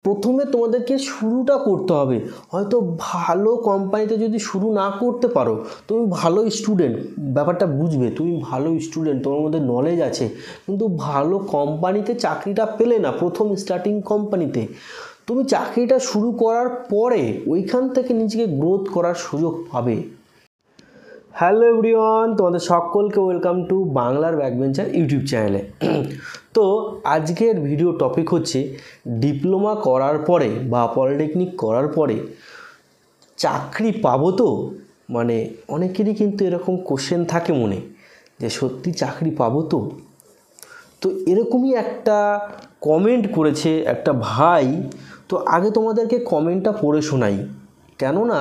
প্রথমে তোমাদেরকে শুরুটা করতে হবে। হয়তো ভালো কোম্পানিতে যদি শুরু না করতে পারো, তুমি ভালো স্টুডেন্ট, ব্যাপারটা বুঝবে, তুমি ভালো স্টুডেন্ট, তোমার মধ্যে নলেজ আছে, কিন্তু ভালো কোম্পানিতে চাকরিটা পেলে না, প্রথম স্টার্টিং কোম্পানিতে তুমি চাকরিটা শুরু করার পরে ওইখান থেকে নিজেকে গ্রোথ করার সুযোগ পাবে। হ্যালো এভরিওয়ান, তোমাদের সকলকে ওয়েলকাম টু বাংলার ব্যাকবেঞ্চার ইউটিউব চ্যানেলে। তো আজকের ভিডিও টপিক হচ্ছে ডিপ্লোমা করার পরে বা পলিটেকনিক করার পরে চাকরি পাবো তো? মানে অনেকেরই কিন্তু এরকম কোশ্চেন থাকে মনে, যে সত্যি চাকরি পাবো তো? তো এরকমই একটা কমেন্ট করেছে একটা ভাই। তো আগে তোমাদেরকে কমেন্টটা পড়ে শোনাই, কেননা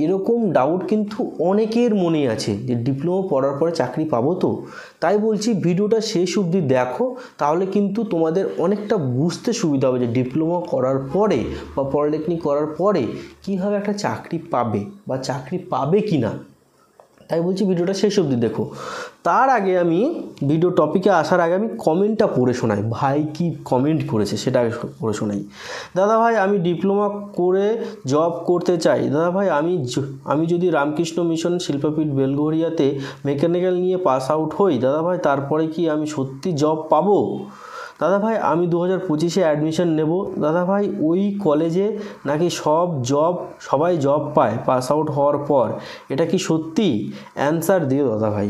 এরকম ডাউট কিন্তু অনেকের মনে আছে যে ডিপ্লোমা পড়ার পরে চাকরি পাবো তো। তাই বলছি ভিডিওটা শেষ অবধি দেখো, তাহলে কিন্তু তোমাদের অনেকটা বুঝতে সুবিধা হবে যে ডিপ্লোমা করার পরে বা পলিটেকনিক করার পরে কীভাবে একটা চাকরি পাবে বা চাকরি পাবে কি না। তাই বলছি ভিডিওটা শেষ অবধি দেখো। তার আগে আমি ভিডিও টপিকে আসার আগে আমি কমেন্টটা পড়ে শোনাই, ভাই কি কমেন্ট করেছে সেটা আগে পড়ে শোনাই। দাদা ভাই, আমি ডিপ্লোমা করে জব করতে চাই। দাদা ভাই, আমি যদি রামকৃষ্ণ মিশন শিল্পপীঠ বেলঘরিয়াতে মেকানিক্যাল নিয়ে পাস আউট হই, দাদা ভাই তারপরে কি আমি সত্যি জব পাবো? দাদা ভাই, আমি 2025-এ অ্যাডমিশন নেব। দাদা ভাই, ওই কলেজে নাকি সবাই জব পায় পাস আউট হওয়ার পর, এটা কি সত্যি? অ্যান্সার দিও দাদা ভাই।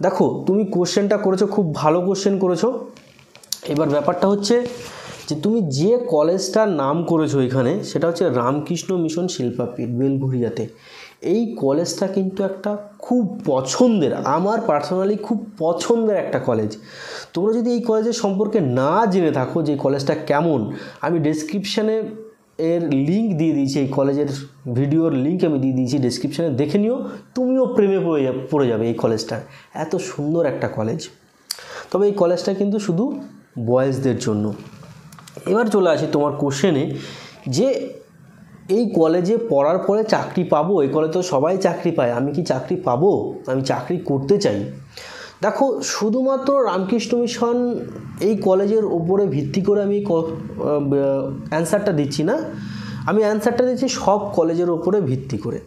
দেখো, তুমি কোশ্চেনটা করেছো, খুব ভালো কোশ্চেন করেছো। এবার ব্যাপারটা হচ্ছে যে তুমি যে কলেজটার নাম করেছো এখানে, সেটা হচ্ছে রামকৃষ্ণ মিশন শিল্পপীঠ বেলঘরিয়াতে। এই কলেজটা কিন্তু একটা খুব পছন্দের, আমার পার্সোনালি খুব পছন্দের একটা কলেজ। তোমরা যদি এই কলেজের সম্পর্কে না জেনে থাকো যে কলেজটা কেমন, আমি ডেসক্রিপশানে এর লিঙ্ক দিয়ে দিয়েছি, এই কলেজের ভিডিওর লিঙ্ক আমি দিয়ে দিয়েছি ডেসক্রিপশানে, দেখে নিও, তুমিও প্রেমে পড়ে যাবে এই কলেজটার। এত সুন্দর একটা কলেজ। তবে এই কলেজটা কিন্তু শুধু বয়েজদের জন্য। এবার চলে আসি তোমার কোশ্চেনে, যে এই কলেজে পড়ার পরে চাকরি পাবো? এই কলেজে তো সবাই চাকরি পায়, আমি কি চাকরি পাবো? আমি চাকরি করতে চাই। দেখো, শুধুমাত্র রামকৃষ্ণ মিশন এই কলেজের ওপরে ভিত্তি করে আমি অ্যান্সারটা দিচ্ছি না, আমি অ্যান্সারটা দিচ্ছি সব কলেজের ওপরে ভিত্তি করে।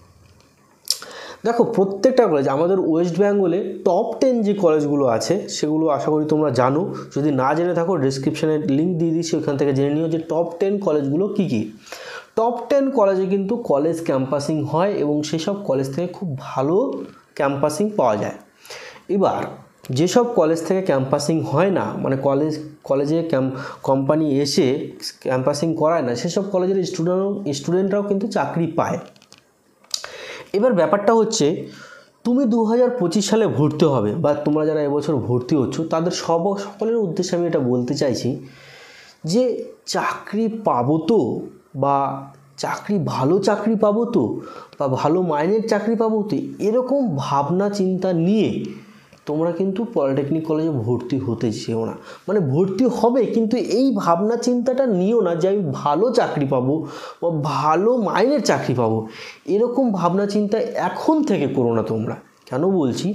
দেখো, প্রত্যেকটা কলেজ আমাদের ওয়েস্ট বেঙ্গলে টপ 10 যে কলেজগুলো আছে সেগুলো আশা করি তোমরা জানো। যদি না জেনে থাকো, ডেসক্রিপশানে লিঙ্ক দিয়ে দিচ্ছি, ওখান থেকে জেনে নিও যে টপ 10 কলেজগুলো কী কী। টপ 10 কলেজে কিন্তু কলেজ ক্যাম্পাসিং হয় এবং সেসব কলেজ থেকে খুব ভালো ক্যাম্পাসিং পাওয়া যায়। এবার যেসব কলেজ থেকে ক্যাম্পাসিং হয় না, মানে কলেজে কোম্পানি এসে ক্যাম্পাসিং করায় না, সেসব কলেজের স্টুডেন্টরাও কিন্তু চাকরি পায়। এবার ব্যাপারটা হচ্ছে, তুমি 2025 সালে ভর্তি হবে, বা তোমরা যারা এবছর ভর্তি হচ্ছ তাদের সকলের উদ্দেশ্যে আমি এটা বলতে চাইছি যে চাকরি পাবো তো, বা ভালো চাকরি পাবো তো, বা ভালো মাইনের চাকরি পাবো তো, এরকম ভাবনা চিন্তা নিয়ে তোমরা কিন্তু পলিটেকনিক কলেজে ভর্তি হতে চেও না। মানে ভর্তি হবে, কিন্তু এই ভাবনা চিন্তাটা নিও না যে আমি ভালো চাকরি পাবো বা ভালো মাইনের চাকরি পাবো। এরকম ভাবনা চিন্তা এখন থেকে করো না তোমরা। কেন বলছি,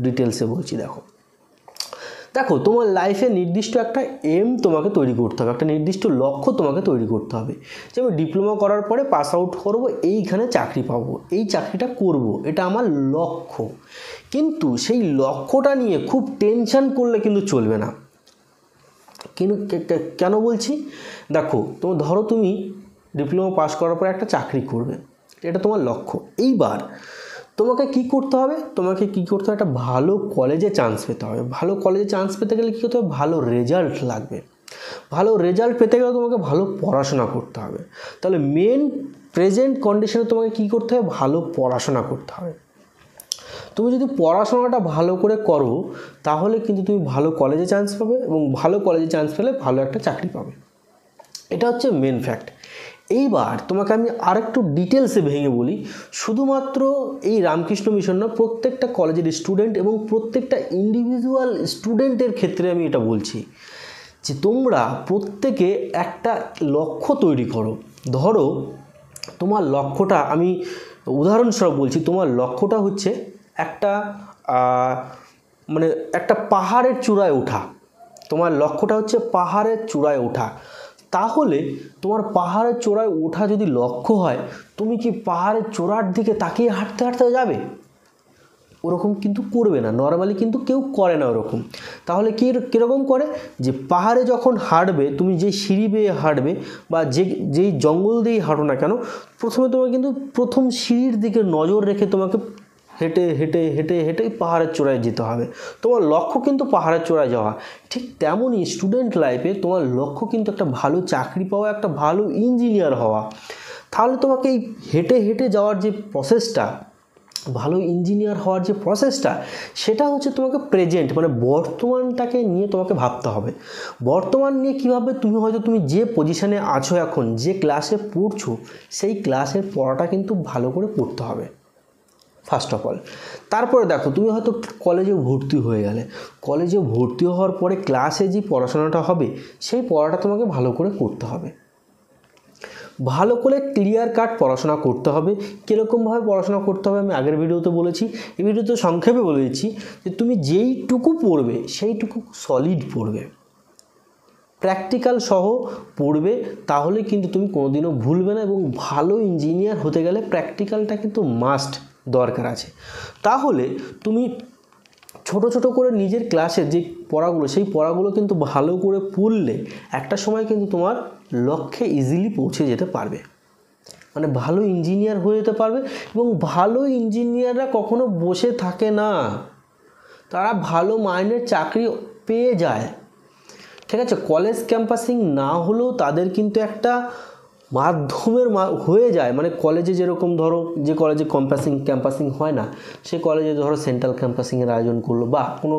ডিটেলসে বলছি। দেখো, তোমার লাইফে নির্দিষ্ট একটা এম তোমাকে তৈরি করতে হবে, একটা নির্দিষ্ট লক্ষ্য তোমাকে তৈরি করতে হবে, যে আমি ডিপ্লোমা করার পরে পাস আউট করবো, এইখানে চাকরি পাবো, এই চাকরিটা করব, এটা আমার লক্ষ্য। কিন্তু সেই লক্ষ্যটা নিয়ে খুব টেনশন করলে কিন্তু চলবে না। কিন্তু কেন বলছি, দেখো, ধরো তুমি ডিপ্লোমা পাস করার পরে একটা চাকরি করবে, এটা তোমার লক্ষ্য। এইবার তোমাকে কি করতে হবে, একটা ভালো কলেজে চান্স পেতে হবে। ভালো কলেজে চান্স পেতে গেলে কী করতে হবে, ভালো রেজাল্ট লাগবে। ভালো রেজাল্ট পেতে গেলে তোমাকে ভালো পড়াশোনা করতে হবে। তাহলে প্রেজেন্ট কন্ডিশনে তোমাকে কি করতে হবে, ভালো পড়াশোনা করতে হবে। তুমি যদি পড়াশোনাটা ভালো করে করো, তাহলে কিন্তু তুমি ভালো কলেজে চান্স পাবে, এবং ভালো কলেজে চান্স পেলে ভালো একটা চাকরি পাবে। এটা হচ্ছে মেন ফ্যাক্ট। এইবার তোমাকে আমি আরেকটু ডিটেলসে ভেঙে বলি, শুধুমাত্র এই রামকৃষ্ণ মিশন না, প্রত্যেকটা কলেজের স্টুডেন্ট এবং প্রত্যেকটা ইন্ডিভিজুয়াল স্টুডেন্টের ক্ষেত্রে আমি এটা বলছি যে তোমরা প্রত্যেকে একটা লক্ষ্য তৈরি করো। ধরো, তোমার লক্ষ্যটা, আমি উদাহরণস্বরূপ বলছি, তোমার লক্ষ্যটা হচ্ছে একটা পাহাড়ের চূড়ায় ওঠা। তোমার লক্ষ্যটা হচ্ছে পাহাড়ের চূড়ায় ওঠা। তাহলে তোমার পাহাড়ের চূড়ায় ওঠা যদি লক্ষ্য হয়, তুমি কি পাহাড়ের চূড়ার দিকে তাকিয়ে হাঁটতে হাঁটতে যাবে? ওরকম কিন্তু করবে না, নর্মালি কিন্তু কেউ করে না ওরকম। তাহলে কীরকম করে, যে পাহাড়ে যখন হাঁটবে, তুমি যে সিঁড়ি বেয়ে হাঁটবে বা যেই জঙ্গল দিয়েই হাঁটো না কেন, প্রথমে তোমাকে কিন্তু প্রথম সিঁড়ির দিকে নজর রেখে তোমাকে হেঁটে হেঁটে হেঁটে হেঁটে পাহাড়ের চূড়ায় যেতে হবে। তোমার লক্ষ্য কিন্তু পাহাড়ের চূড়ায় যাওয়া। ঠিক তেমনই স্টুডেন্ট লাইফে তোমার লক্ষ্য কিন্তু একটা ভালো চাকরি পাওয়া, একটা ভালো ইঞ্জিনিয়ার হওয়া। তাহলে তোমাকে এই হেঁটে হেঁটে যাওয়ার যে প্রসেসটা, ভালো ইঞ্জিনিয়ার হওয়ার যে প্রসেসটা, সেটা হচ্ছে তোমাকে প্রেজেন্ট মানে বর্তমানটাকে নিয়ে তোমাকে ভাবতে হবে। বর্তমান নিয়ে কীভাবে, তুমি যে পজিশানে আছো এখন, যে ক্লাসে পড়ছো, সেই ক্লাসের পড়াটা কিন্তু ভালো করে পড়তে হবে ফার্স্ট অফ অল। তারপরে দেখো, তুমি হয়তো কলেজে ভর্তি হয়ে গেলে, কলেজে ভর্তি হওয়ার পরে ক্লাসে যে পড়াশোনাটা হবে, সেই পড়াটা তোমাকে ভালো করে করতে হবে। ভালো করে ক্লিয়ার কাট পড়াশোনা করতে হবে। কীরকমভাবে পড়াশোনা করতে হবে আমি আগের ভিডিওতে বলেছি, এই ভিডিওতে সংক্ষেপে বলে দিচ্ছি যে তুমি যেইটুকু পড়বে সেইটুকু সলিড পড়বে, প্র্যাকটিক্যাল সহ পড়বে, তাহলে কিন্তু তুমি কোনোদিনও ভুলবে না। এবং ভালো ইঞ্জিনিয়ার হতে গেলে প্র্যাকটিক্যালটা কিন্তু মাস্ট দরকার আছে। তাহলে তুমি ছোট ছোট করে নিজের ক্লাসের যে পড়াগুলো, সেই পড়াগুলো কিন্তু ভালো করে পড়লে একটা সময় কিন্তু তোমার লক্ষ্যে ইজিলি পৌঁছে যেতে পারবে, মানে ভালো ইঞ্জিনিয়ার হয়ে যেতে পারবে। এবং ভালো ইঞ্জিনিয়াররা কখনো বসে থাকে না, তারা ভালো মাইনের চাকরি পেয়ে যায়। ঠিক আছে, কলেজ ক্যাম্পাসিং না হলেও তাদের কিন্তু একটা মাধ্যমের হয়ে যায়। মানে কলেজে যেরকম ধরো, যে কলেজে ক্যাম্পাসিং হয় না, সে কলেজে ধরো সেন্ট্রাল ক্যাম্পাসিংয়ের আয়োজন করলো, বা কোনো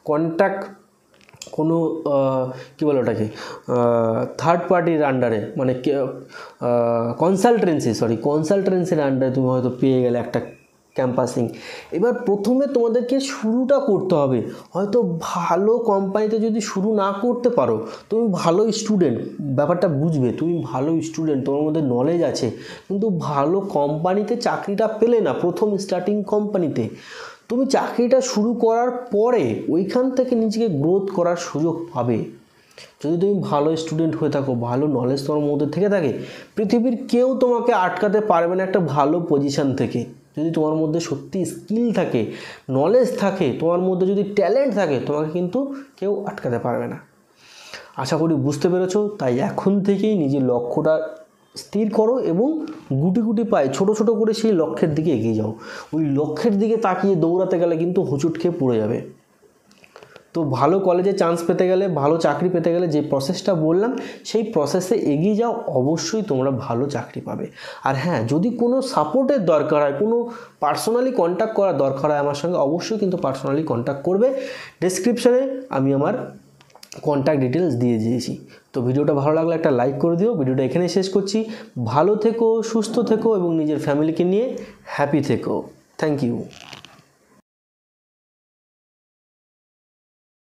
কন্ট্রাক্ট, কোনো কী বলে ওটাকে, থার্ড পার্টির আন্ডারে, মানে কনসালটেন্সির আন্ডারে তুমি হয়তো পেয়ে গেলে একটা ক্যাম্পাসিং। এবার প্রথমে তোমাদেরকে শুরুটা করতে হবে। হয়তো ভালো কোম্পানিতে যদি শুরু না করতে পারো, তুমি ভালো স্টুডেন্ট, ব্যাপারটা বুঝবে, তুমি ভালো স্টুডেন্ট, তোমার মধ্যে নলেজ আছে, কিন্তু ভালো কোম্পানিতে চাকরিটা পেলে না, প্রথম স্টার্টিং কোম্পানিতে, তুমি চাকরিটা শুরু করার পরে ওইখান থেকে নিজেকে গ্রোথ করার সুযোগ পাবে। যদি তুমি ভালো স্টুডেন্ট হয়ে থাকো, ভালো নলেজ তোমার মধ্যে থেকে থাকে, পৃথিবীর কেউ তোমাকে আটকাতে পারবে না একটা ভালো পজিশান থেকে। যদি তোমার মধ্যে সত্যি স্কিল থাকে, নলেজ থাকে, তোমার মধ্যে যদি ট্যালেন্ট থাকে, তোমাকে কিন্তু কেউ আটকাতে পারবে না। আশা করি বুঝতে পেরেছো। তাই এখন থেকেই নিজের লক্ষ্যটা স্থির করো এবং গুটি গুটি পায়ে ছোট ছোট করে সেই লক্ষ্যের দিকে এগিয়ে যাও। ওই লক্ষ্যের দিকে তাকিয়ে দৌড়াতে গেলে কিন্তু হোঁচট খেয়ে পড়ে যাবে। তো ভালো কলেজে চান্স পেতে গেলে, ভালো চাকরি পেতে গেলে যে প্রসেসটা বললাম, সেই প্রসেসে এগিয়ে যাও, অবশ্যই তোমরা ভালো চাকরি পাবে। আর হ্যাঁ, যদি কোনো সাপোর্টের দরকার হয়, কোনো পার্সোনালি কন্ট্যাক্ট করার দরকার হয় আমার সঙ্গে, অবশ্যই কিন্তু পার্সোনালি কন্ট্যাক্ট করবে। ডেসক্রিপশানে আমি আমার কন্ট্যাক্ট ডিটেলস দিয়ে দিয়েছি। তো ভিডিওটা ভালো লাগলে একটা লাইক করে দিও। ভিডিওটা এখানেই শেষ করছি। ভালো থেকো, সুস্থ থেকো এবং নিজের ফ্যামিলিকে নিয়ে হ্যাপি থেকো। Thank you.